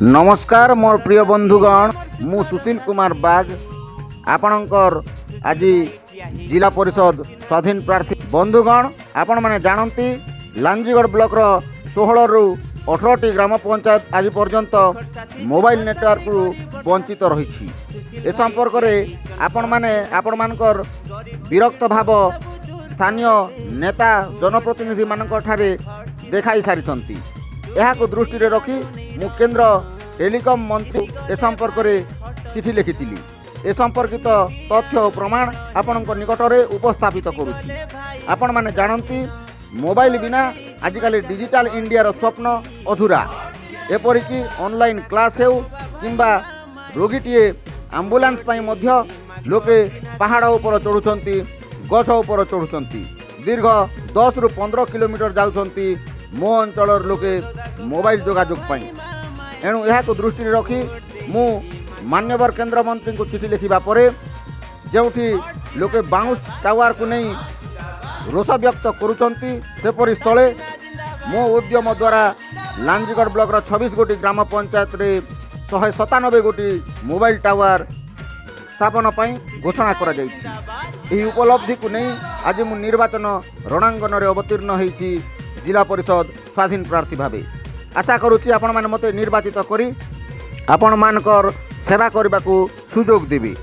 नमस्कार मोर प्रिय बंधुगण मु सुशील कुमार बाग आपणकर आज जिला परिषद स्वाधीन प्रार्थी बंधुगण आपण माने जानती लांजीगढ़ ब्लॉक रो 16 रु 18 ग्राम पंचायत आज पर्यंत मोबाइल नेटवर्क रु वंचित रही। ए संपर्क में आपण मानकर विरक्त भाव स्थानीय नेता जनप्रतिनिधि मानकर ठारे देखाई सारी यह दृष्टि रखी मु केंद्र टेलीकॉम मंत्री ए संपर्क में चिठी लिखी ए संपर्कित तथ्य और प्रमाण आपण निकट में उपस्थापित करुच्ची। आपण माने जानती मोबाइल बिना आजिकल डिजिटल इंडिया रो स्वप्न अधूरा। एपरिकी ऑनलाइन क्लास हो किंबा रोगीटीए आंबुलांस पाई मध्य लोके पहाड़ उपर चढ़ुंट गछ उपर चढ़ुंट दीर्घ 10 रु 15 किलोमीटर जाउछंती मो अंचल लोके मोबाइल जोगाजोग पाई। एणु यह दृष्टि रखी मु मान्यवर केंद्र मंत्री को चिठी लिखा पर जोठी लोके बाउंस टावर को नहीं रोष व्यक्त करुचंती सेपरी स्थले मो उद्यम द्वारा लांजीगढ़ ब्लॉक 26 गोटी ग्राम पंचायत रे 197 गोटी मोबाइल टावर स्थापन पर घोषणा करा जायछि। एही उपलब्धि को नहीं आज मु निर्वाचन रणांगन रे अवतीर्ण होईछि जिला परिषद स्वाधीन प्रार्थी भावे। आशा करुच्ची आपण माने मते निर्वाचित करी आपण मानकर सेवा करने को सुजोग देबे।